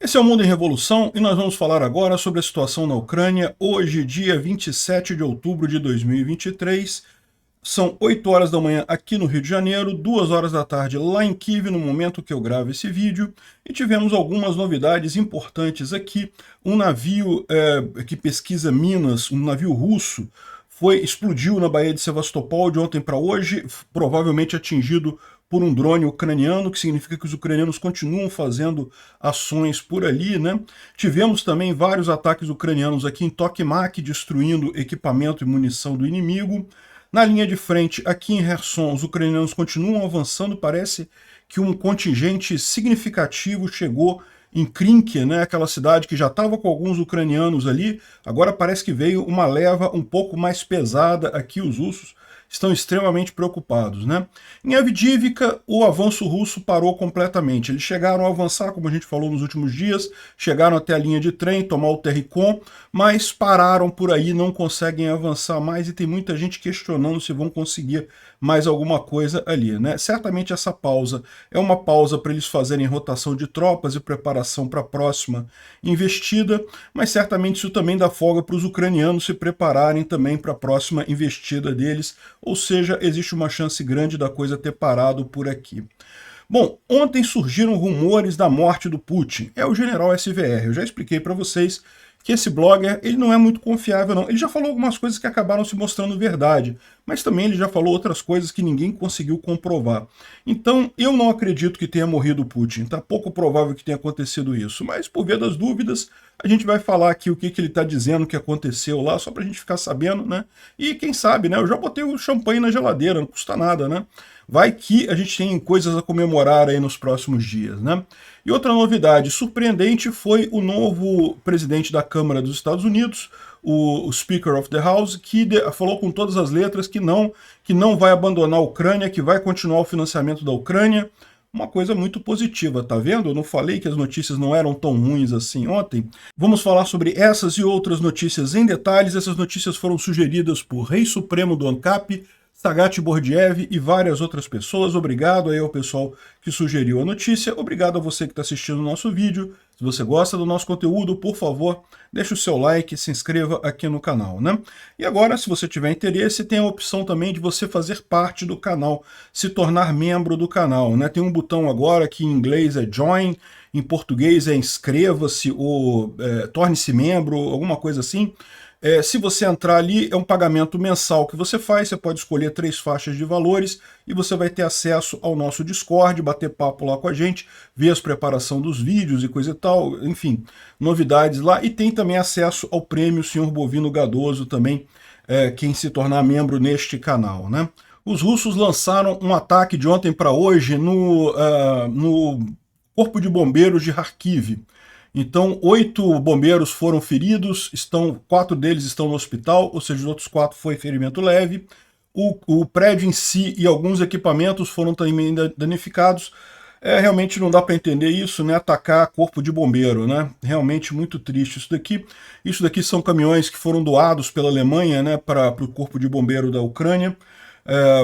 Esse é o Mundo em Revolução e nós vamos falar agora sobre a situação na Ucrânia, hoje, dia 27 de outubro de 2023. São 8 horas da manhã aqui no Rio de Janeiro, 2 horas da tarde lá em Kiev, no momento que eu gravo esse vídeo, e tivemos algumas novidades importantes aqui. Um navio que pesquisa minas, um navio russo, explodiu na Baía de Sevastopol de ontem para hoje, provavelmente atingido por um drone ucraniano, que significa que os ucranianos continuam fazendo ações por ali, né? Tivemos também vários ataques ucranianos aqui em Tokmak, destruindo equipamento e munição do inimigo. Na linha de frente, aqui em Kherson, os ucranianos continuam avançando, parece que um contingente significativo chegou em Krinky, né, aquela cidade que já estava com alguns ucranianos ali, agora parece que veio uma leva um pouco mais pesada aqui, os russos estão extremamente preocupados, né? Em Avdiivka, o avanço russo parou completamente. Eles chegaram a avançar, como a gente falou nos últimos dias, chegaram até a linha de trem, tomar o Terricon, mas pararam por aí, não conseguem avançar mais e tem muita gente questionando se vão conseguir mais alguma coisa ali, né? Certamente essa pausa é uma pausa para eles fazerem rotação de tropas e preparação para a próxima investida, mas certamente isso também dá folga para os ucranianos se prepararem também para a próxima investida deles, ou seja, existe uma chance grande da coisa ter parado por aqui. Bom, ontem surgiram rumores da morte do Putin. É o general SVR. Eu já expliquei para vocês que esse blogger ele não é muito confiável, não. Ele já falou algumas coisas que acabaram se mostrando verdade, mas também ele já falou outras coisas que ninguém conseguiu comprovar. Então, eu não acredito que tenha morrido o Putin. Está pouco provável que tenha acontecido isso, mas por via das dúvidas, a gente vai falar aqui o que ele está dizendo que aconteceu lá, só para a gente ficar sabendo, né? E quem sabe, né? Eu já botei o champanhe na geladeira, não custa nada, né? Vai que a gente tem coisas a comemorar aí nos próximos dias, né? E outra novidade surpreendente foi o novo presidente da Câmara dos Estados Unidos, o Speaker of the House, que falou com todas as letras que não vai abandonar a Ucrânia, que vai continuar o financiamento da Ucrânia. Uma coisa muito positiva, tá vendo? Eu não falei que as notícias não eram tão ruins assim ontem. Vamos falar sobre essas e outras notícias em detalhes. Essas notícias foram sugeridas por Rei Supremo do ANCAP, Sagat Bordiev e várias outras pessoas. Obrigado aí ao pessoal que sugeriu a notícia. Obrigado a você que está assistindo o nosso vídeo. Se você gosta do nosso conteúdo, por favor, deixe o seu like e se inscreva aqui no canal, né? E agora, se você tiver interesse, tem a opção também de você fazer parte do canal, se tornar membro do canal, né? Tem um botão agora que em inglês é Join, em português é Inscreva-se ou Torne-se membro, alguma coisa assim. Se você entrar ali, é um pagamento mensal que você faz, você pode escolher 3 faixas de valores e você vai ter acesso ao nosso Discord, bater papo lá com a gente, ver as preparação dos vídeos e coisa e tal, enfim, novidades lá. E tem também acesso ao prêmio Senhor Bovino Gadoso também, quem se tornar membro neste canal, né? Os russos lançaram um ataque de ontem para hoje no Corpo de Bombeiros de Kharkiv. Então, 8 bombeiros foram feridos, 4 deles estão no hospital, ou seja, os outros 4 foi ferimento leve. O prédio em si e alguns equipamentos foram também danificados. Realmente não dá para entender isso, né? Atacar corpo de bombeiro, né? Realmente muito triste isso daqui. Isso daqui são caminhões que foram doados pela Alemanha, né, para o corpo de bombeiro da Ucrânia.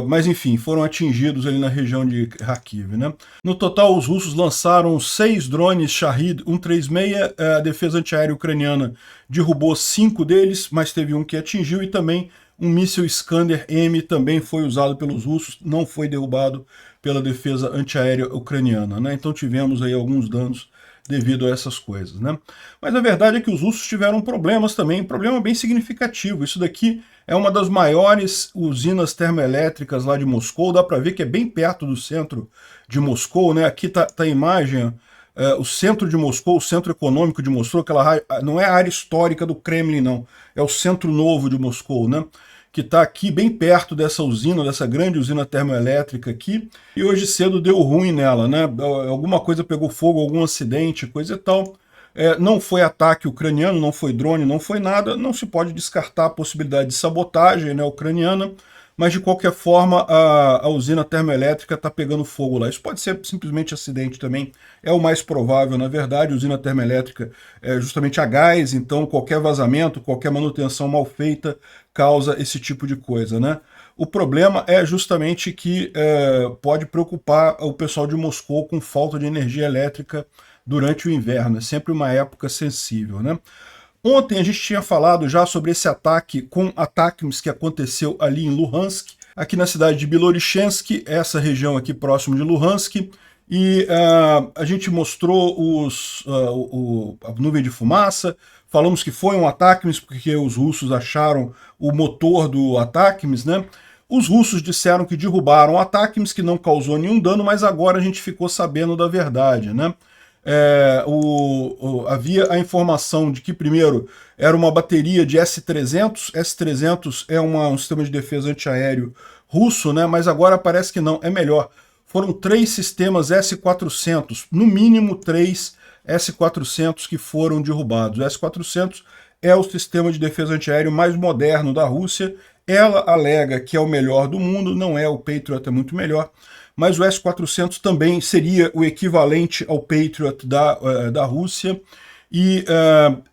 Mas enfim, foram atingidos ali na região de Kharkiv, né? No total, os russos lançaram 6 drones Shahed 136, a defesa antiaérea ucraniana derrubou 5 deles, mas teve um que atingiu, e também um míssil Iskander-M também foi usado pelos russos, não foi derrubado pela defesa antiaérea ucraniana, né? Então tivemos aí alguns danos devido a essas coisas, né? Mas a verdade é que os russos tiveram problemas também, um problema bem significativo. Isso daqui é uma das maiores usinas termoelétricas lá de Moscou, dá para ver que é bem perto do centro de Moscou, né? Aqui tá a imagem, o centro de Moscou, o centro econômico de Moscou, não é a área histórica do Kremlin, não, é o centro novo de Moscou, né? Que está aqui bem perto dessa usina, dessa grande usina termoelétrica aqui, e hoje cedo deu ruim nela, né? Alguma coisa pegou fogo, algum acidente, coisa e tal. Não foi ataque ucraniano, não foi drone, não foi nada, não se pode descartar a possibilidade de sabotagem, né, ucraniana, mas de qualquer forma a usina termoelétrica está pegando fogo lá. Isso pode ser simplesmente acidente também, é o mais provável, na verdade. A usina termoelétrica é justamente a gás, então qualquer vazamento, qualquer manutenção mal feita causa esse tipo de coisa, né? O problema é justamente que pode preocupar o pessoal de Moscou com falta de energia elétrica durante o inverno, é sempre uma época sensível, né? Ontem a gente tinha falado já sobre esse ataque com ATACMS que aconteceu ali em Luhansk, aqui na cidade de Bilorishensk, essa região aqui próximo de Luhansk, e a gente mostrou a nuvem de fumaça, falamos que foi um ATACMS porque os russos acharam o motor do ATACMS, né? Os russos disseram que derrubaram o ATACMS, que não causou nenhum dano, mas agora a gente ficou sabendo da verdade, né? Havia a informação de que, primeiro, era uma bateria de S-300. S-300 é um sistema de defesa antiaéreo russo, né? Mas agora parece que não, é melhor. Foram 3 sistemas S-400, no mínimo 3 S-400 que foram derrubados. O S-400 é o sistema de defesa antiaéreo mais moderno da Rússia. Ela alega que é o melhor do mundo, não é, o Patriot é muito melhor, mas o S-400 também seria o equivalente ao Patriot da Rússia, e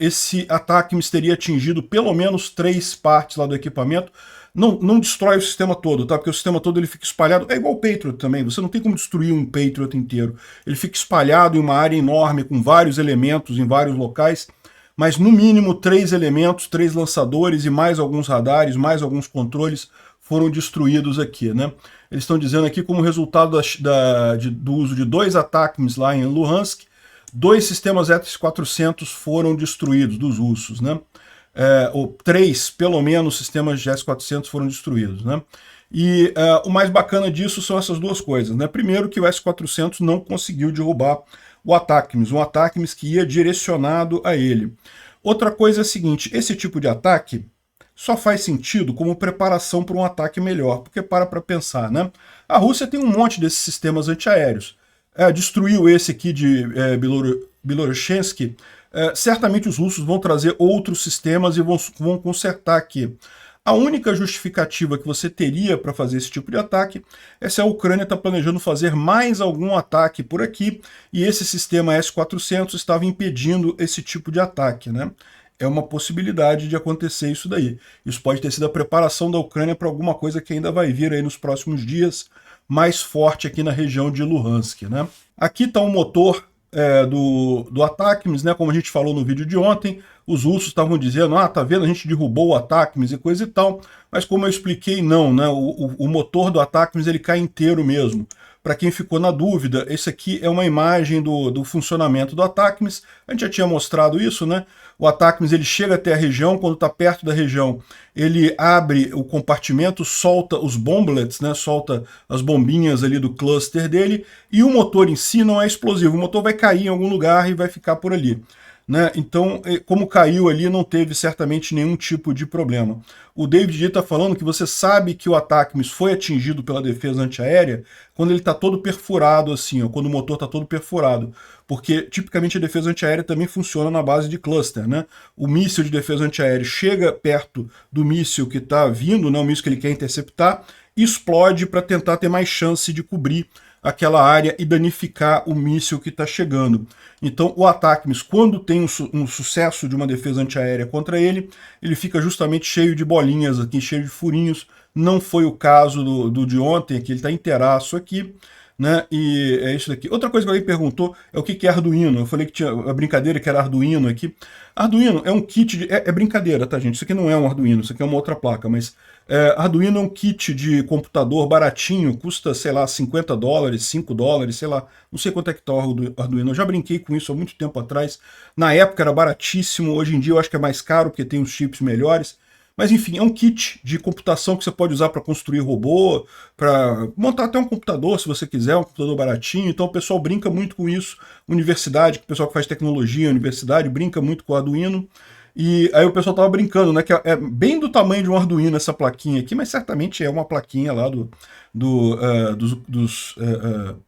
esse ataque teria atingido pelo menos 3 partes lá do equipamento. Não destrói o sistema todo, tá? Porque o sistema todo ele fica espalhado, é igual o Patriot também, você não tem como destruir um Patriot inteiro. Ele fica espalhado em uma área enorme, com vários elementos em vários locais, mas no mínimo 3 elementos, 3 lançadores e mais alguns radares, mais alguns controles foram destruídos aqui, né? Eles estão dizendo aqui como resultado do uso de 2 ATACMS lá em Luhansk, 2 sistemas S-400 foram destruídos dos russos, né? Ou 3, pelo menos, sistemas de S-400 foram destruídos, né? E o mais bacana disso são essas duas coisas, né? Primeiro que o S-400 não conseguiu derrubar o ATACMS, um ATACMS que ia direcionado a ele. Outra coisa é a seguinte, esse tipo de ataque só faz sentido como preparação para um ataque melhor, porque para pensar, né? A Rússia tem um monte desses sistemas antiaéreos. Destruiu esse aqui de Bilorishensk, certamente os russos vão trazer outros sistemas e vão consertar aqui. A única justificativa que você teria para fazer esse tipo de ataque é se a Ucrânia está planejando fazer mais algum ataque por aqui e esse sistema S-400 estava impedindo esse tipo de ataque, né? É uma possibilidade de acontecer isso daí. Isso pode ter sido a preparação da Ucrânia para alguma coisa que ainda vai vir aí nos próximos dias, mais forte aqui na região de Luhansk, né? Aqui está o motor do ATACMS, né? Como a gente falou no vídeo de ontem, os russos estavam dizendo, tá vendo, a gente derrubou o ATACMS e coisa e tal, mas como eu expliquei, não, né? O motor do ATACMS ele cai inteiro mesmo. Para quem ficou na dúvida, esse aqui é uma imagem do funcionamento do ATACMS. A gente já tinha mostrado isso, né? O ATACMS ele chega até a região, quando está perto da região, ele abre o compartimento, solta os bomblets, né? Solta as bombinhas ali do cluster dele, e o motor em si não é explosivo, o motor vai cair em algum lugar e vai ficar por ali. Né? Então, como caiu ali, não teve certamente nenhum tipo de problema. O David D está falando que você sabe que o ATACMS foi atingido pela defesa antiaérea quando ele está todo perfurado assim, ó, quando o motor está todo perfurado. Porque, tipicamente, a defesa antiaérea também funciona na base de cluster. Né? O míssil de defesa antiaérea chega perto do míssil que está vindo, né, o míssil que ele quer interceptar, e explode para tentar ter mais chance de cobrir aquela área e danificar o míssil que está chegando. Então o ATACMS, quando tem um sucesso de uma defesa antiaérea contra ele, ele fica justamente cheio de bolinhas aqui, cheio de furinhos. Não foi o caso do de ontem, que ele está inteiraço aqui, né? E é isso daqui. Outra coisa que alguém perguntou é o que é Arduino. Eu falei que tinha a brincadeira que era Arduino aqui. Arduino é um kit de... É brincadeira, tá, gente? Isso aqui não é um Arduino, isso aqui é uma outra placa, mas Arduino é um kit de computador baratinho, custa, sei lá, 50 dólares, 5 dólares, sei lá, não sei quanto é que tá o Arduino. Eu já brinquei com isso há muito tempo atrás. Na época era baratíssimo, hoje em dia eu acho que é mais caro porque tem os chips melhores. Mas enfim, é um kit de computação que você pode usar para construir robô, para montar até um computador, se você quiser, um computador baratinho. Então o pessoal brinca muito com isso. Universidade, o pessoal que faz tecnologia, universidade, brinca muito com o Arduino. E aí o pessoal tava brincando, né, que é bem do tamanho de um Arduino essa plaquinha aqui, mas certamente é uma plaquinha lá dos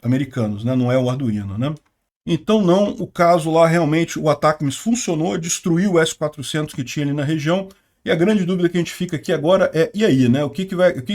americanos, né, não é o Arduino, né. Então não, o caso lá realmente o ATACMS funcionou, destruiu o S-400 que tinha ali na região. E a grande dúvida que a gente fica aqui agora é, e aí, né? O que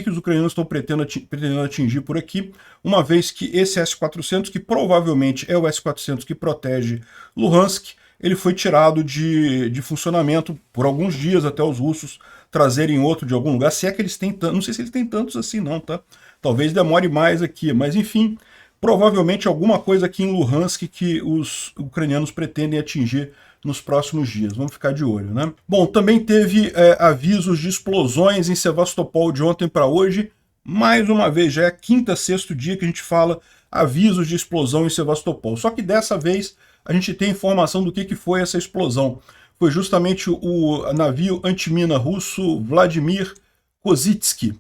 os ucranianos estão pretendendo atingir por aqui, uma vez que esse S-400, que provavelmente é o S-400 que protege Luhansk, ele foi tirado de funcionamento por alguns dias até os russos trazerem outro de algum lugar, se é que eles têm tantos, não sei se eles têm tantos assim não, tá? Talvez demore mais aqui, mas enfim, provavelmente alguma coisa aqui em Luhansk que os ucranianos pretendem atingir nos próximos dias. Vamos ficar de olho, né? Bom, também teve avisos de explosões em Sevastopol de ontem para hoje. Mais uma vez, já é quinta, sexto dia que a gente fala avisos de explosão em Sevastopol. Só que dessa vez a gente tem informação do que foi essa explosão. Foi justamente o navio antimina russo Vladimir Kozitsky,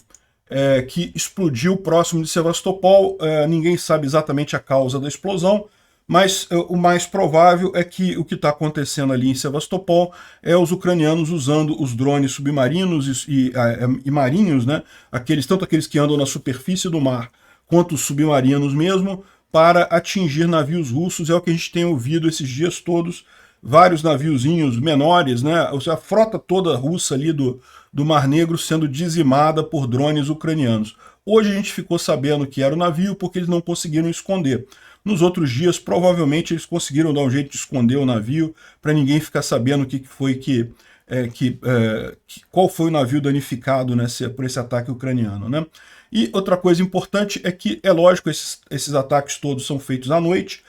que explodiu próximo de Sevastopol. Ninguém sabe exatamente a causa da explosão, mas o mais provável é que o que está acontecendo ali em Sevastopol é os ucranianos usando os drones submarinos e marinhos, né? Tanto aqueles que andam na superfície do mar, quanto os submarinos mesmo, para atingir navios russos. É o que a gente tem ouvido esses dias todos, vários naviozinhos menores, né? A frota toda russa ali do Mar Negro sendo dizimada por drones ucranianos. Hoje a gente ficou sabendo que era o navio porque eles não conseguiram esconder. Nos outros dias, provavelmente, eles conseguiram dar um jeito de esconder o navio para ninguém ficar sabendo o que foi qual foi o navio danificado por esse ataque ucraniano, né? E outra coisa importante é que, é lógico, esses ataques todos são feitos à noite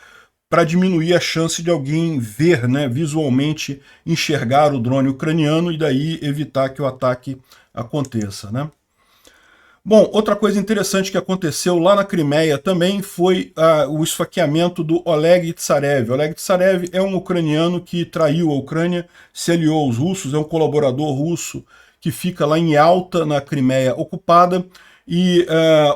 para diminuir a chance de alguém ver, né, visualmente, enxergar o drone ucraniano e daí evitar que o ataque aconteça, né? Bom, outra coisa interessante que aconteceu lá na Crimeia também foi o esfaqueamento do Oleg Tsarev. Oleg Tsarev é um ucraniano que traiu a Ucrânia, se aliou aos russos, é um colaborador russo que fica lá em Yalta, na Crimeia ocupada, e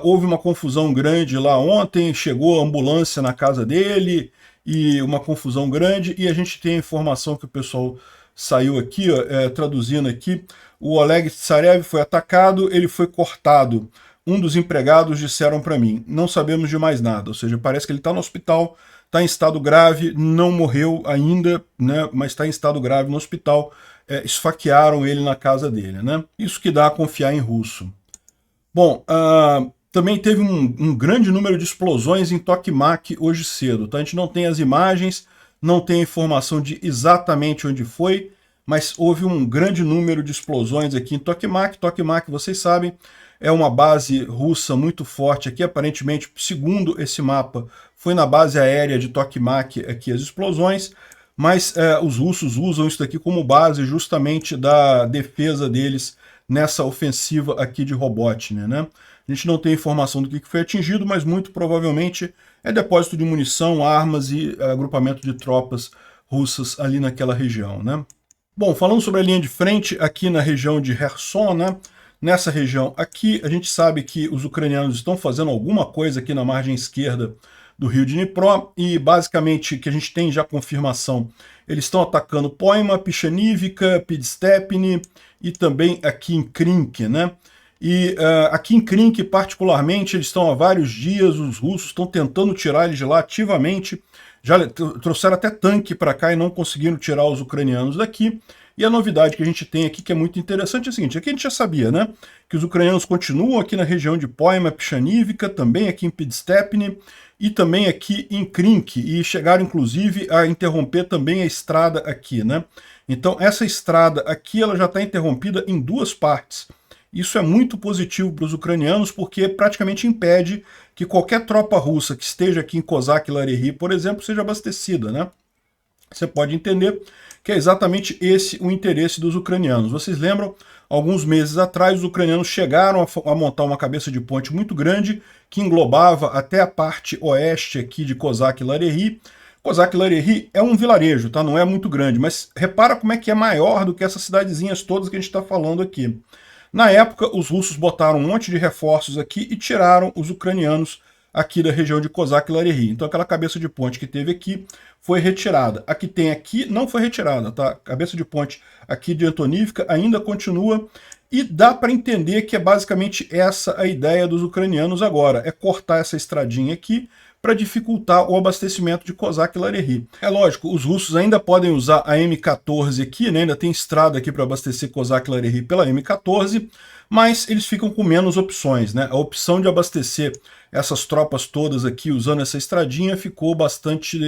houve uma confusão grande lá ontem, chegou a ambulância na casa dele, e uma confusão grande, e a gente tem a informação que o pessoal saiu aqui, traduzindo aqui. O Oleg Tsarev foi atacado, ele foi cortado. Um dos empregados disseram para mim, não sabemos de mais nada, ou seja, parece que ele está no hospital, está em estado grave, não morreu ainda, né, mas está em estado grave no hospital, esfaquearam ele na casa dele, né? Isso que dá a confiar em russo. Bom, também teve um grande número de explosões em Tokmak hoje cedo, tá? A gente não tem as imagens, não tem a informação de exatamente onde foi, mas houve um grande número de explosões aqui em Tokmak. Tokmak, vocês sabem, é uma base russa muito forte aqui, aparentemente, segundo esse mapa, foi na base aérea de Tokmak aqui as explosões, mas os russos usam isso daqui como base justamente da defesa deles nessa ofensiva aqui de Robotnia, né? A gente não tem informação do que foi atingido, mas muito provavelmente é depósito de munição, armas e agrupamento de tropas russas ali naquela região, né? Bom, falando sobre a linha de frente aqui na região de Kherson, né? Nessa região aqui, a gente sabe que os ucranianos estão fazendo alguma coisa aqui na margem esquerda do rio Dnipro, e basicamente, que a gente tem já confirmação, eles estão atacando Poima, Pichanivka, Pidstepny e também aqui em Krink, né? E aqui em Krink, particularmente, eles estão há vários dias, os russos estão tentando tirar eles de lá ativamente, já trouxeram até tanque para cá e não conseguiram tirar os ucranianos daqui. E a novidade que a gente tem aqui, que é muito interessante, é o seguinte: aqui a gente já sabia, né, que os ucranianos continuam aqui na região de Poima, Pichanivka, também aqui em Pidstepny e também aqui em Krink, e chegaram inclusive a interromper também a estrada aqui, né? Então essa estrada aqui ela já está interrompida em duas partes. Isso é muito positivo para os ucranianos, porque praticamente impede que qualquer tropa russa que esteja aqui em Kozak e Larehi, por exemplo, seja abastecida, né? Você pode entender que é exatamente esse o interesse dos ucranianos. Vocês lembram, alguns meses atrás, os ucranianos chegaram a montar uma cabeça de ponte muito grande, que englobava até a parte oeste aqui de Kozak e Larehi. Kozak e Larehi é um vilarejo, tá? Não é muito grande, mas repara como é que é maior do que essas cidadezinhas todas que a gente está falando aqui. Na época, os russos botaram um monte de reforços aqui e tiraram os ucranianos aqui da região de Kozak e Larehi. Então aquela cabeça de ponte que teve aqui foi retirada. A que tem aqui não foi retirada, tá? A cabeça de ponte aqui de Antonivka ainda continua, e dá para entender que é basicamente essa a ideia dos ucranianos agora, é cortar essa estradinha aqui para dificultar o abastecimento de Kozak e Larehi. É lógico, os russos ainda podem usar a M14 aqui, né? Ainda tem estrada aqui para abastecer Kozak e Larehi pela M14, mas eles ficam com menos opções, né? A opção de abastecer essas tropas todas aqui usando essa estradinha ficou bastante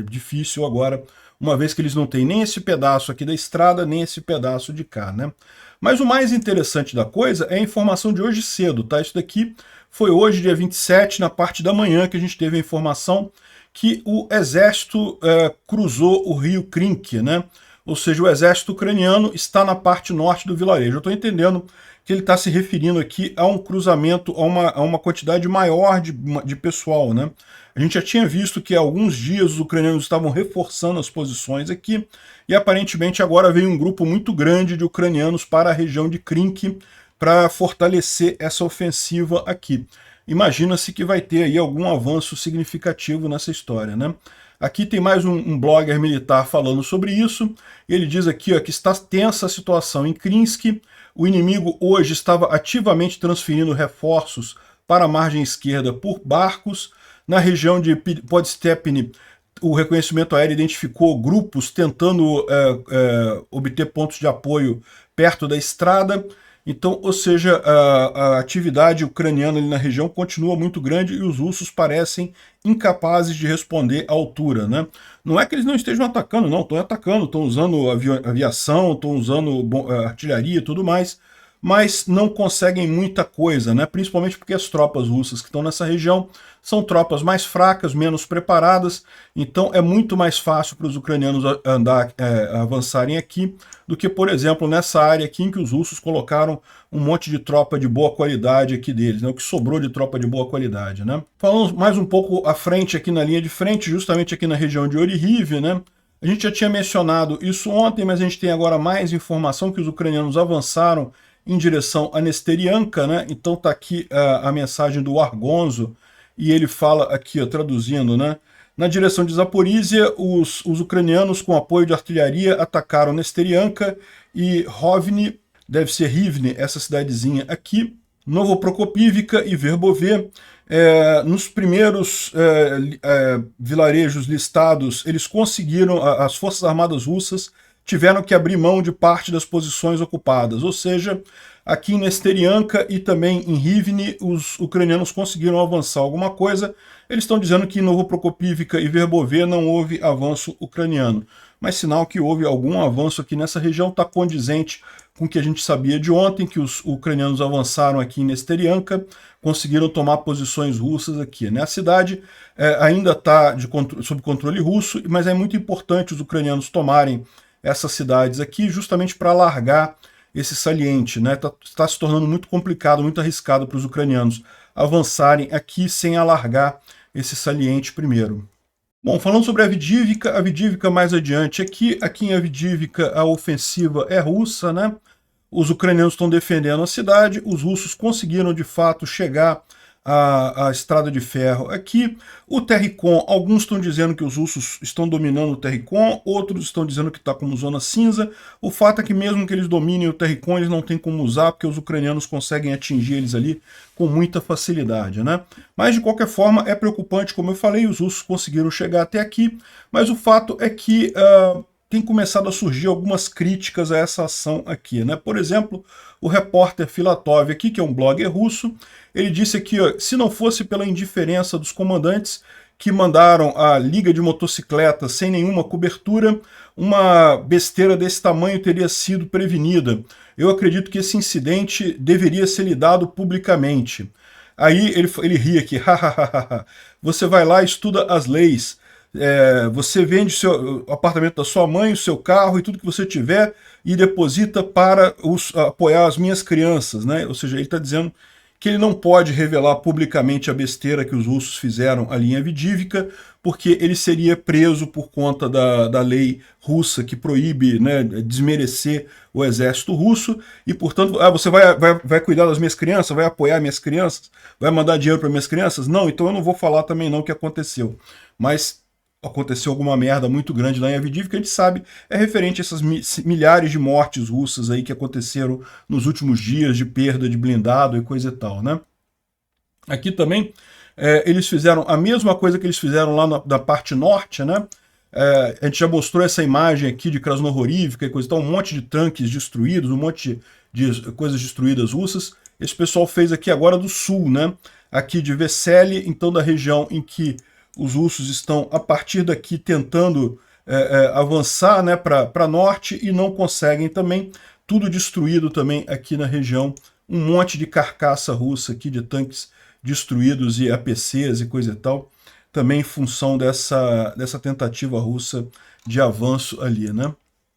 difícil agora, uma vez que eles não têm nem esse pedaço aqui da estrada, nem esse pedaço de cá, né? Mas o mais interessante da coisa é a informação de hoje cedo, tá? Isso daqui foi hoje, dia 27, na parte da manhã, que a gente teve a informação que o exército cruzou o rio Krink, né? Ou seja, o exército ucraniano está na parte norte do vilarejo. Eu estou entendendo que ele está se referindo aqui a um cruzamento, a uma quantidade maior de pessoal, né? A gente já tinha visto que há alguns dias os ucranianos estavam reforçando as posições aqui, e aparentemente agora veio um grupo muito grande de ucranianos para a região de Krink para fortalecer essa ofensiva aqui. Imagina-se que vai ter aí algum avanço significativo nessa história, né? Aqui tem mais um blogger militar falando sobre isso. Ele diz aqui ó, que está tensa a situação em Krinsk. O inimigo hoje estava ativamente transferindo reforços para a margem esquerda por barcos. Na região de Podstepny, o reconhecimento aéreo identificou grupos tentando obter pontos de apoio perto da estrada. Então, ou seja, a atividade ucraniana ali na região continua muito grande e os russos parecem incapazes de responder à altura, né? Não é que eles não estejam atacando, não, estão atacando, estão usando aviação, estão usando artilharia e tudo mais, mas não conseguem muita coisa, né? Principalmente porque as tropas russas que estão nessa região são tropas mais fracas, menos preparadas, então é muito mais fácil para os ucranianos avançarem aqui do que, por exemplo, nessa área aqui em que os russos colocaram um monte de tropa de boa qualidade aqui deles, né? O que sobrou de tropa de boa qualidade, né? Falando mais um pouco à frente aqui na linha de frente, justamente aqui na região de Oryhiv, né? A gente já tinha mencionado isso ontem, mas a gente tem agora mais informação que os ucranianos avançaram em direção a Nesterianka, né? Então tá aqui a mensagem do Argonzo, e ele fala aqui, ó, traduzindo, né? Na direção de Zaporizhia, os ucranianos, com apoio de artilharia, atacaram Nesterianka e Rovny, deve ser Rivne, essa cidadezinha aqui, Novoprokopivka e Verbove. Nos primeiros vilarejos listados, eles conseguiram, as Forças Armadas Russas tiveram que abrir mão de parte das posições ocupadas, ou seja, aqui em Nesterianka e também em Rivne, os ucranianos conseguiram avançar alguma coisa. Eles estão dizendo que em Novoprokopivka e Verbove não houve avanço ucraniano, mas sinal que houve algum avanço aqui nessa região, está condizente com o que a gente sabia de ontem, que os ucranianos avançaram aqui em Nesterianka, conseguiram tomar posições russas aqui, né? A cidade ainda está sob controle russo, mas é muito importante os ucranianos tomarem essas cidades aqui justamente para alargar esse saliente, né? Tá se tornando muito complicado, muito arriscado para os ucranianos avançarem aqui sem alargar esse saliente primeiro. Bom, falando sobre a Avdiivka mais adiante aqui em Avdiivka a ofensiva é russa, né? Os ucranianos estão defendendo a cidade, os russos conseguiram de fato chegar à estrada de ferro aqui. O Terricon, alguns estão dizendo que os russos estão dominando o Terricon, outros estão dizendo que está como zona cinza. O fato é que mesmo que eles dominem o Terricon, eles não têm como usar, porque os ucranianos conseguem atingir eles ali com muita facilidade, né? Mas de qualquer forma é preocupante, como eu falei, os russos conseguiram chegar até aqui, mas o fato é que tem começado a surgir algumas críticas a essa ação aqui, né? Por exemplo, o repórter Filatov aqui, que é um blogger russo, ele disse aqui, ó, se não fosse pela indiferença dos comandantes que mandaram a liga de motocicletas sem nenhuma cobertura, uma besteira desse tamanho teria sido prevenida. Eu acredito que esse incidente deveria ser lidado publicamente. Aí ele ri aqui, você vai lá e estuda as leis, você vende o apartamento da sua mãe, o seu carro e tudo que você tiver e deposita para apoiar as minhas crianças, né? Ou seja, ele está dizendo que ele não pode revelar publicamente a besteira que os russos fizeram ali em Avdiivka, porque ele seria preso por conta da lei russa que proíbe, né, desmerecer o exército russo, e portanto, você vai cuidar das minhas crianças, vai apoiar minhas crianças, vai mandar dinheiro para minhas crianças? Não, então eu não vou falar também não o que aconteceu. Mas aconteceu alguma merda muito grande lá em Avdiivka, a gente sabe, é referente a essas milhares de mortes russas aí que aconteceram nos últimos dias, de perda de blindado e coisa e tal, né? Aqui também, eles fizeram a mesma coisa que eles fizeram lá na parte norte, né? A gente já mostrou essa imagem aqui de Krasnohorivka e coisa e tal, um monte de tanques destruídos, um monte de coisas destruídas russas. Esse pessoal fez aqui agora do sul, né? Aqui de Vesely, então da região em que os russos estão, a partir daqui, tentando avançar, né, para norte e não conseguem também. Tudo destruído também aqui na região. Um monte de carcaça russa aqui, de tanques destruídos e APCs e coisa e tal, também em função dessa tentativa russa de avanço ali, né?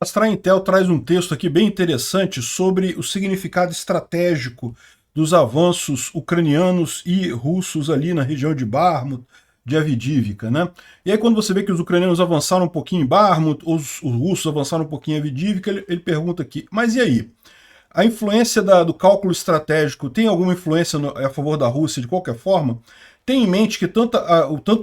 A Astra Intel traz um texto aqui bem interessante sobre o significado estratégico dos avanços ucranianos e russos ali na região de Bakhmut, de Avdiivka, né? E aí quando você vê que os ucranianos avançaram um pouquinho em Bakhmut, os russos avançaram um pouquinho em Avdiivka, ele pergunta aqui, mas e aí? A influência do cálculo estratégico tem alguma influência a favor da Rússia de qualquer forma? Tenha em mente que tanto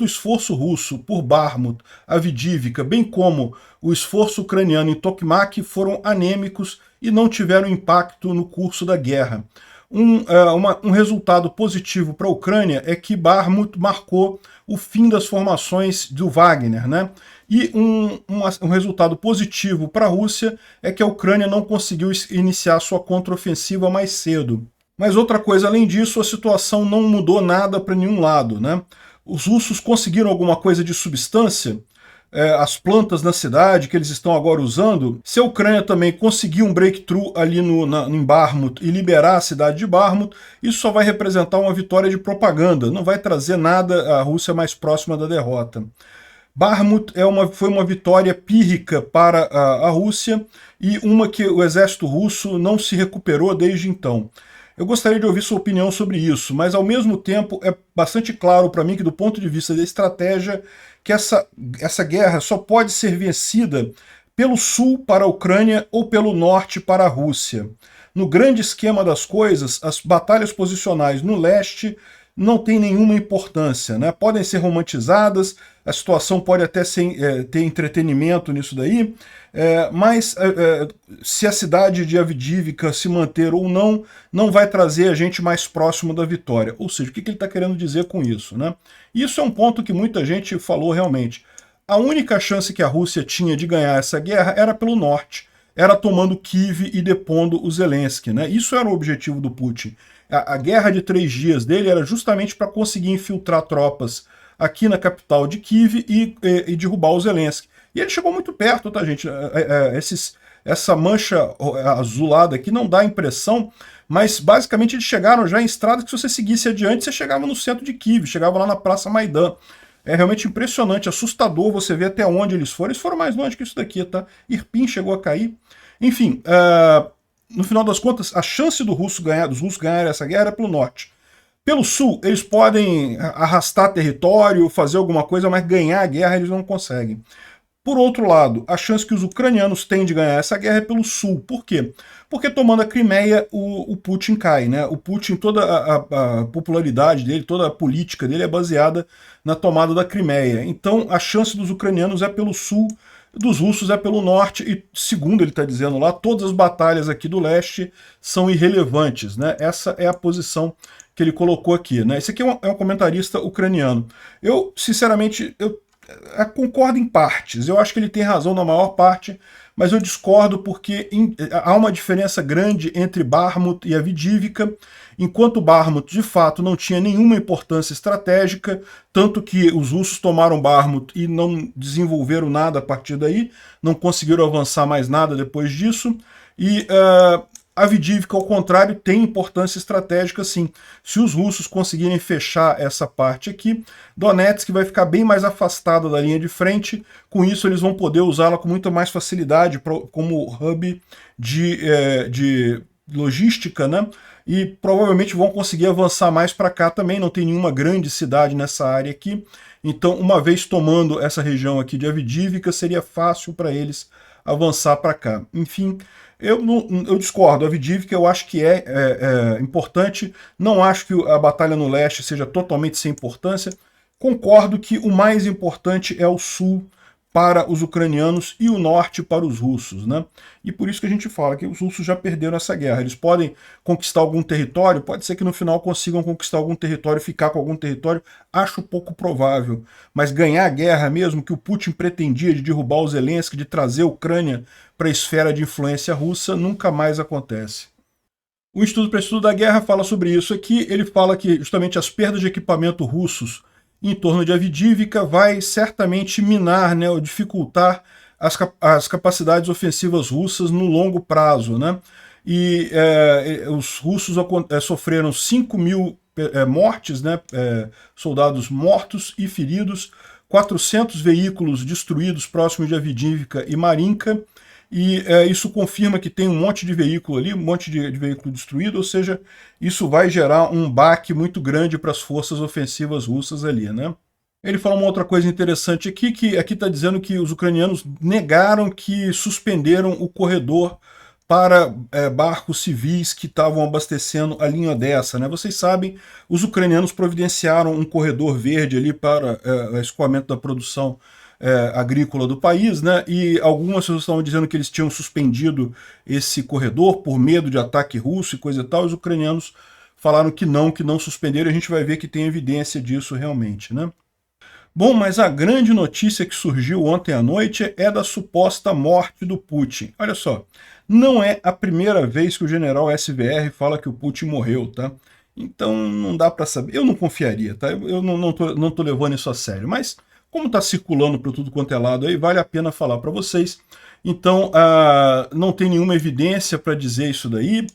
o esforço russo por Bakhmut, Avdiivka, bem como o esforço ucraniano em Tokmak foram anêmicos e não tiveram impacto no curso da guerra. Um resultado positivo para a Ucrânia é que Bakhmut marcou o fim das formações do Wagner, né? E um resultado positivo para a Rússia é que a Ucrânia não conseguiu iniciar sua contraofensiva mais cedo. Mas outra coisa, além disso, a situação não mudou nada para nenhum lado, né? Os russos conseguiram alguma coisa de substância, as plantas na cidade que eles estão agora usando. Se a Ucrânia também conseguir um breakthrough ali em Bakhmut e liberar a cidade de Bakhmut, isso só vai representar uma vitória de propaganda, não vai trazer nada a Rússia mais próxima da derrota. Bakhmut foi uma vitória pírrica para a Rússia e uma que o exército russo não se recuperou desde então. Eu gostaria de ouvir sua opinião sobre isso, mas ao mesmo tempo é bastante claro para mim que do ponto de vista da estratégia, que essa guerra só pode ser vencida pelo sul para a Ucrânia ou pelo norte para a Rússia. No grande esquema das coisas, as batalhas posicionais no leste não têm nenhuma importância, né? Podem ser romantizadas, a situação pode até ter entretenimento nisso daí, mas se a cidade de Avdiivka se manter ou não, não vai trazer a gente mais próximo da vitória. Ou seja, o que ele está querendo dizer com isso, né? Isso é um ponto que muita gente falou realmente. A única chance que a Rússia tinha de ganhar essa guerra era pelo norte, era tomando Kiev e depondo o Zelensky, né? Isso era o objetivo do Putin. A guerra de 3 dias dele era justamente para conseguir infiltrar tropas aqui na capital de Kiev e derrubar o Zelensky. E ele chegou muito perto, tá, gente? Essa mancha azulada aqui não dá impressão, mas basicamente eles chegaram já em estrada que se você seguisse adiante, você chegava no centro de Kiev, chegava lá na Praça Maidan. É realmente impressionante, assustador você ver até onde eles foram. Eles foram mais longe que isso daqui, tá? Irpin chegou a cair. Enfim, no final das contas, a chance dos russos ganharem essa guerra é pelo norte. Pelo sul, eles podem arrastar território, fazer alguma coisa, mas ganhar a guerra eles não conseguem. Por outro lado, a chance que os ucranianos têm de ganhar essa guerra é pelo sul. Por quê? Porque tomando a Crimeia, o Putin cai, né? O Putin, toda a popularidade dele, toda a política dele é baseada na tomada da Crimeia. Então, a chance dos ucranianos é pelo sul, dos russos é pelo norte, e segundo ele está dizendo lá, todas as batalhas aqui do leste são irrelevantes, né? Essa é a posição que ele colocou aqui, né? Esse aqui é um comentarista ucraniano. Eu, sinceramente, concordo em partes. Eu acho que ele tem razão na maior parte, mas eu discordo porque há uma diferença grande entre Bakhmut e Avdiivka. Enquanto Bakhmut, de fato, não tinha nenhuma importância estratégica, tanto que os russos tomaram Bakhmut e não desenvolveram nada a partir daí, não conseguiram avançar mais nada depois disso, e Avdiivka, ao contrário, tem importância estratégica sim. Se os russos conseguirem fechar essa parte aqui, Donetsk vai ficar bem mais afastada da linha de frente, com isso eles vão poder usá-la com muita mais facilidade como hub de logística, né? E provavelmente vão conseguir avançar mais para cá também, não tem nenhuma grande cidade nessa área aqui, então uma vez tomando essa região aqui de Avdiivka, seria fácil para eles avançar para cá. Enfim, eu discordo, a Avdiivka eu acho que é importante, não acho que a batalha no leste seja totalmente sem importância, concordo que o mais importante é o sul para os ucranianos e o norte para os russos, né? E por isso que a gente fala que os russos já perderam essa guerra. Eles podem conquistar algum território, pode ser que no final consigam conquistar algum território, ficar com algum território, acho pouco provável. Mas ganhar a guerra mesmo, que o Putin pretendia de derrubar o Zelensky, de trazer a Ucrânia para a esfera de influência russa, nunca mais acontece. O Instituto para Estudo da Guerra fala sobre isso aqui, ele fala que justamente as perdas de equipamento russos em torno de Avdiivka vai certamente minar, né, ou dificultar as capacidades ofensivas russas no longo prazo, né? E os russos sofreram 5.000 mortes, né, soldados mortos e feridos, 400 veículos destruídos próximos de Avdiivka e Marinka, e isso confirma que tem um monte de veículo ali, um monte de veículo destruído, ou seja, isso vai gerar um baque muito grande para as forças ofensivas russas ali, né? Ele fala uma outra coisa interessante aqui, que aqui está dizendo que os ucranianos negaram que suspenderam o corredor para barcos civis que estavam abastecendo a linha Odessa, né? Vocês sabem, os ucranianos providenciaram um corredor verde ali para o escoamento da produção agrícola do país, né? E algumas pessoas estavam dizendo que eles tinham suspendido esse corredor por medo de ataque russo e coisa e tal. Os ucranianos falaram que não suspenderam, e a gente vai ver que tem evidência disso realmente, né? Bom, mas a grande notícia que surgiu ontem à noite é da suposta morte do Putin. Olha só, não é a primeira vez que o general SVR fala que o Putin morreu, tá? Então não dá para saber, eu não confiaria, tá? Eu não tô levando isso a sério, mas como está circulando para tudo quanto é lado aí, vale a pena falar para vocês. Então, não tem nenhuma evidência para dizer isso daí.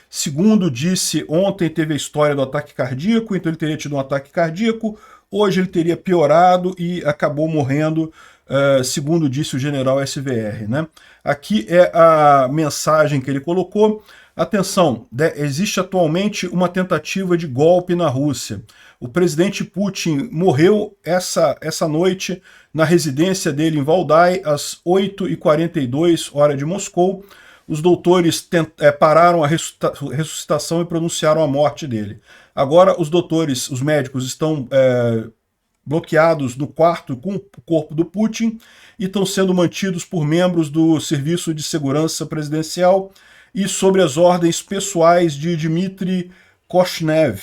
Segundo disse, ontem teve a história do ataque cardíaco, então ele teria tido um ataque cardíaco. Hoje ele teria piorado e acabou morrendo, segundo disse o general SVR, né? Aqui é a mensagem que ele colocou. Atenção, existe atualmente uma tentativa de golpe na Rússia. O presidente Putin morreu essa noite na residência dele em Valdai, às 8h42, hora de Moscou. Os doutores pararam a ressuscitação e pronunciaram a morte dele. Agora os doutores, os médicos, estão bloqueados no quarto com o corpo do Putin e estão sendo mantidos por membros do Serviço de Segurança Presidencial e sobre as ordens pessoais de Dmitry Koshnev,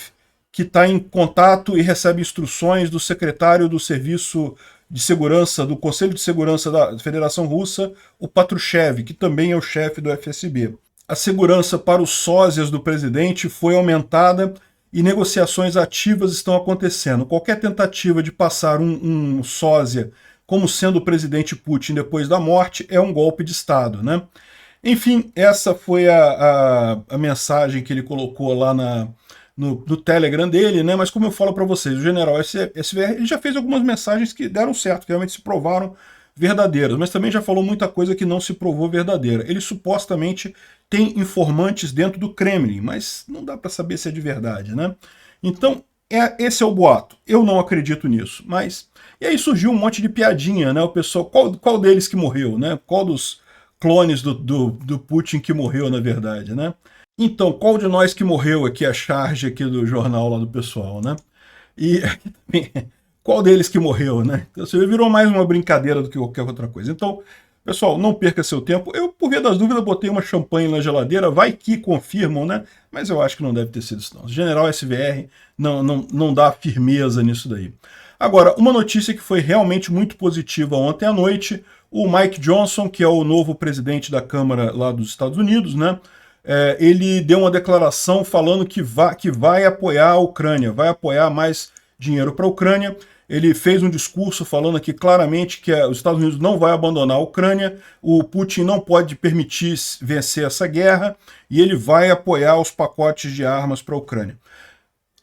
que está em contato e recebe instruções do secretário do Serviço de Segurança, do Conselho de Segurança da Federação Russa, o Patrushev, que também é o chefe do FSB. A segurança para os sósias do presidente foi aumentada e negociações ativas estão acontecendo. Qualquer tentativa de passar um sósia como sendo o presidente Putin depois da morte é um golpe de Estado, né? Enfim, essa foi a mensagem que ele colocou lá no Telegram dele, né? Mas como eu falo para vocês, o general SVR ele já fez algumas mensagens que deram certo, que realmente se provaram verdadeiras, mas também já falou muita coisa que não se provou verdadeira. Ele supostamente tem informantes dentro do Kremlin, mas não dá para saber se é de verdade, né? Então, esse é o boato. Eu não acredito nisso, mas... E aí surgiu um monte de piadinha, né? O pessoal, qual deles que morreu, né? Qual dos clones do Putin que morreu, na verdade, né? Então, qual de nós que morreu aqui, a charge aqui do jornal lá do pessoal, né? E qual deles que morreu, né? Então, você virou mais uma brincadeira do que qualquer outra coisa. Então, pessoal, não perca seu tempo. Eu, por via das dúvidas, botei uma champanhe na geladeira, vai que confirmam, né? Mas eu acho que não deve ter sido isso, não. O general SVR não dá firmeza nisso daí. Agora, uma notícia que foi realmente muito positiva ontem à noite, o Mike Johnson, que é o novo presidente da Câmara lá dos Estados Unidos, né? Ele deu uma declaração falando que vai apoiar a Ucrânia, vai apoiar mais dinheiro para a Ucrânia. Ele fez um discurso falando aqui claramente que os Estados Unidos não vai abandonar a Ucrânia, o Putin não pode permitir vencer essa guerra e ele vai apoiar os pacotes de armas para a Ucrânia.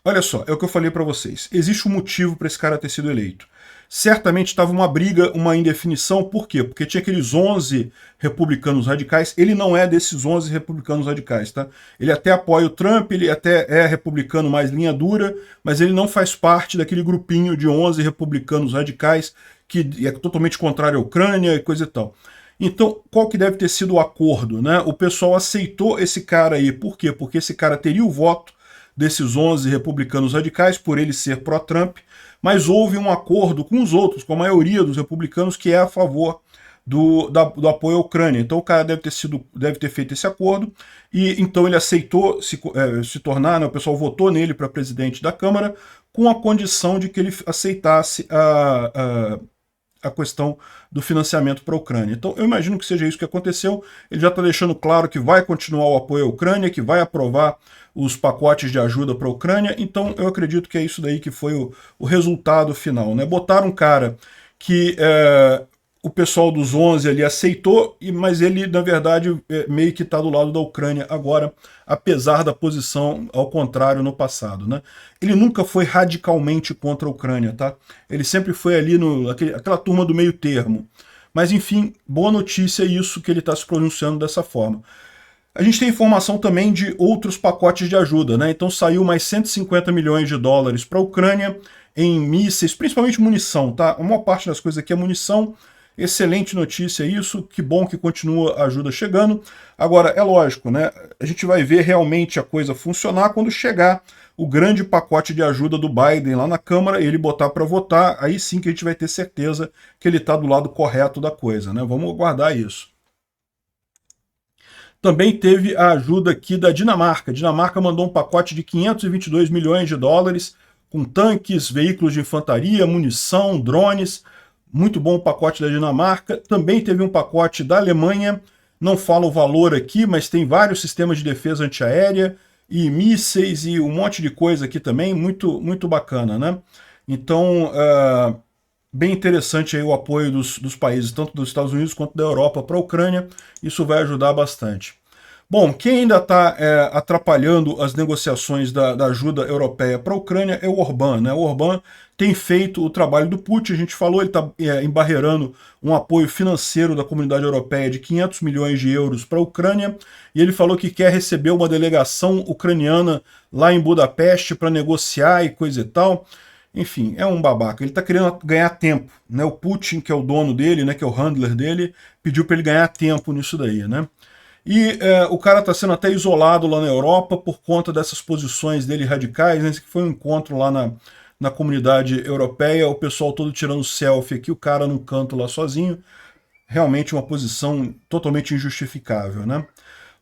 Olha só, é o que eu falei para vocês. Existe um motivo para esse cara ter sido eleito. Certamente estava uma briga, uma indefinição. Por quê? Porque tinha aqueles 11 republicanos radicais. Ele não é desses 11 republicanos radicais, tá? Ele até apoia o Trump, ele até é republicano mais linha dura, mas ele não faz parte daquele grupinho de 11 republicanos radicais que é totalmente contrário à Ucrânia e coisa e tal. Então, qual que deve ter sido o acordo, né? O pessoal aceitou esse cara aí. Por quê? Porque esse cara teria o voto desses 11 republicanos radicais, por ele ser pró-Trump, mas houve um acordo com os outros, com a maioria dos republicanos, que é a favor do apoio à Ucrânia. Então o cara deve ter feito esse acordo, e então ele aceitou se tornar, né, o pessoal votou nele para presidente da Câmara, com a condição de que ele aceitasse a questão do financiamento para a Ucrânia. Então eu imagino que seja isso que aconteceu. Ele já está deixando claro que vai continuar o apoio à Ucrânia, que vai aprovar os pacotes de ajuda para a Ucrânia. Então eu acredito que é isso daí que foi o resultado final, né? Botaram um cara que o pessoal dos 11 ali aceitou, mas ele, na verdade, meio que está do lado da Ucrânia agora, apesar da posição ao contrário no passado, né? Ele nunca foi radicalmente contra a Ucrânia, tá? Ele sempre foi ali aquela turma do meio termo. Mas, enfim, boa notícia isso que ele está se pronunciando dessa forma. A gente tem informação também de outros pacotes de ajuda, né? Então saiu mais 150 milhões de dólares para a Ucrânia em mísseis, principalmente munição, tá? A maior parte das coisas aqui é munição. Excelente notícia isso, que bom que continua a ajuda chegando. Agora, é lógico, né? A gente vai ver realmente a coisa funcionar quando chegar o grande pacote de ajuda do Biden lá na Câmara, ele botar para votar, aí sim que a gente vai ter certeza que ele está do lado correto da coisa, né? Vamos aguardar isso. Também teve a ajuda aqui da Dinamarca. A Dinamarca mandou um pacote de 522 milhões de dólares, com tanques, veículos de infantaria, munição, drones. Muito bom o pacote da Dinamarca. Também teve um pacote da Alemanha, não fala o valor aqui, mas tem vários sistemas de defesa antiaérea e mísseis e um monte de coisa aqui também, muito, muito bacana, né? Então, bem interessante aí o apoio dos países, tanto dos Estados Unidos quanto da Europa para a Ucrânia. Isso vai ajudar bastante. Bom, quem ainda está atrapalhando as negociações da ajuda europeia para a Ucrânia é o Orbán, né? O Orbán tem feito o trabalho do Putin, a gente falou, ele está embarreirando um apoio financeiro da comunidade europeia de 500 milhões de euros para a Ucrânia, e ele falou que quer receber uma delegação ucraniana lá em Budapeste para negociar e coisa e tal. Enfim, é um babaca. Ele está querendo ganhar tempo, né? O Putin, que é o dono dele, né, que é o handler dele, pediu para ele ganhar tempo nisso daí, né? E o cara está sendo até isolado lá na Europa por conta dessas posições dele radicais, né? Esse que foi um encontro lá na comunidade europeia, o pessoal todo tirando selfie aqui, o cara num canto lá sozinho. Realmente uma posição totalmente injustificável, né?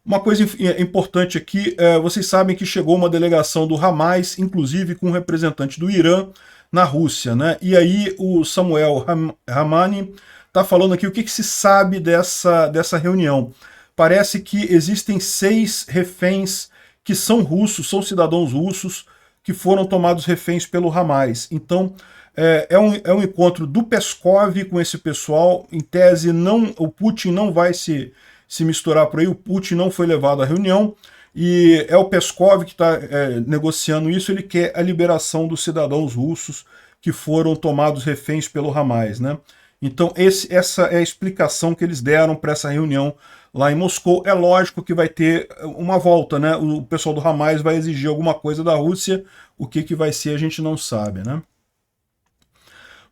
Uma coisa importante aqui, vocês sabem que chegou uma delegação do Hamas, inclusive com um representante do Irã na Rússia, né? E aí o Samuel Ramani está falando aqui o que se sabe dessa reunião. Parece que existem 6 reféns que são russos, são cidadãos russos, que foram tomados reféns pelo Hamas. Então, é um encontro do Peskov com esse pessoal. Em tese, o Putin não vai se misturar por aí, o Putin não foi levado à reunião, e é o Peskov que está negociando isso. Ele quer a liberação dos cidadãos russos que foram tomados reféns pelo Hamas, né? Então essa é a explicação que eles deram para essa reunião lá em Moscou. É lógico que vai ter uma volta, né? O pessoal do Hamas vai exigir alguma coisa da Rússia, o que vai ser a gente não sabe, né?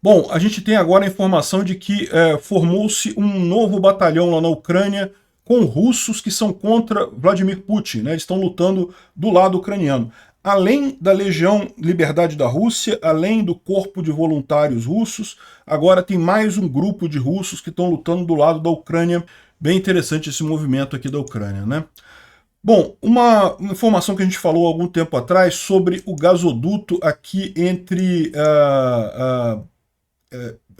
Bom, a gente tem agora a informação de que formou-se um novo batalhão lá na Ucrânia com russos que são contra Vladimir Putin, né? Eles estão lutando do lado ucraniano. Além da Legião Liberdade da Rússia, além do Corpo de Voluntários Russos, agora tem mais um grupo de russos que estão lutando do lado da Ucrânia. Bem interessante esse movimento aqui da Ucrânia, né? Bom, uma informação que a gente falou há algum tempo atrás sobre o gasoduto aqui entre a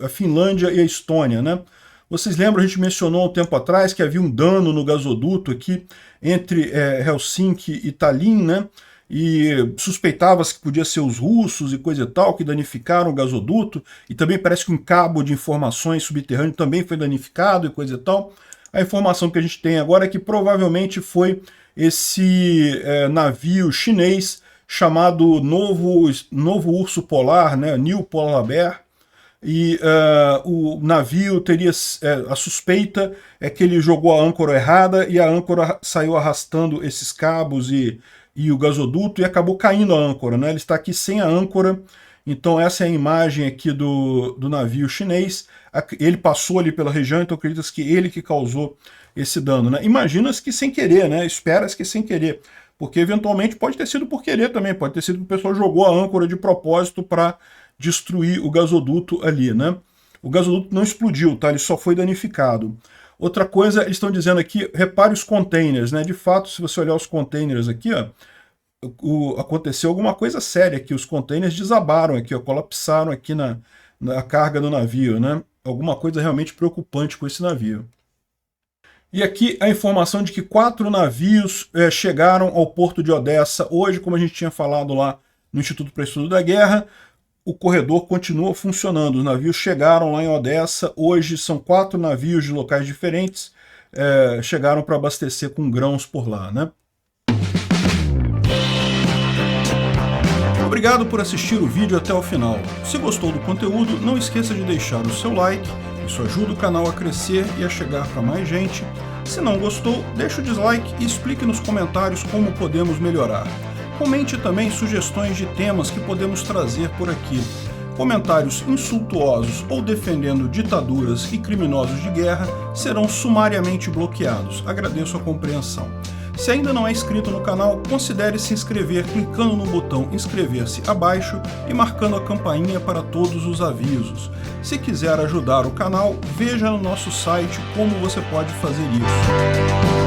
Finlândia e a Estônia, né? Vocês lembram, a gente mencionou há um tempo atrás que havia um dano no gasoduto aqui entre Helsinki e Tallinn, né? E suspeitava-se que podia ser os russos e coisa e tal, que danificaram o gasoduto, e também parece que um cabo de informações subterrâneo também foi danificado e coisa e tal. A informação que a gente tem agora é que provavelmente foi esse navio chinês chamado Novo Urso Polar, né, New Polar Bear, e o navio teria, a suspeita é que ele jogou a âncora errada e a âncora saiu arrastando esses cabos e o gasoduto e acabou caindo a âncora, né? Ele está aqui sem a âncora, então essa é a imagem aqui do navio chinês. Ele passou ali pela região, então acredita-se que ele que causou esse dano, né? Imagina-se que sem querer, né? Espera-se que sem querer, porque eventualmente pode ter sido por querer também, pode ter sido que o pessoal jogou a âncora de propósito para destruir o gasoduto ali, né? O gasoduto não explodiu, tá? Ele só foi danificado. Outra coisa, eles estão dizendo aqui, repare os containers, né? De fato, se você olhar os containers aqui, ó, aconteceu alguma coisa séria aqui. Os containers desabaram aqui, ó, colapsaram aqui na carga do navio, né? alguma coisa realmente preocupante com esse navio. E aqui a informação de que 4 navios chegaram ao porto de Odessa hoje, como a gente tinha falado lá no Instituto para Estudo da Guerra. O corredor continua funcionando, os navios chegaram lá em Odessa, hoje são 4 navios de locais diferentes, chegaram para abastecer com grãos por lá, né? Obrigado por assistir o vídeo até o final. Se gostou do conteúdo, não esqueça de deixar o seu like, isso ajuda o canal a crescer e a chegar para mais gente. Se não gostou, deixe o dislike e explique nos comentários como podemos melhorar. Comente também sugestões de temas que podemos trazer por aqui. Comentários insultuosos ou defendendo ditaduras e criminosos de guerra serão sumariamente bloqueados. Agradeço a compreensão. Se ainda não é inscrito no canal, considere se inscrever clicando no botão inscrever-se abaixo e marcando a campainha para todos os avisos. Se quiser ajudar o canal, veja no nosso site como você pode fazer isso.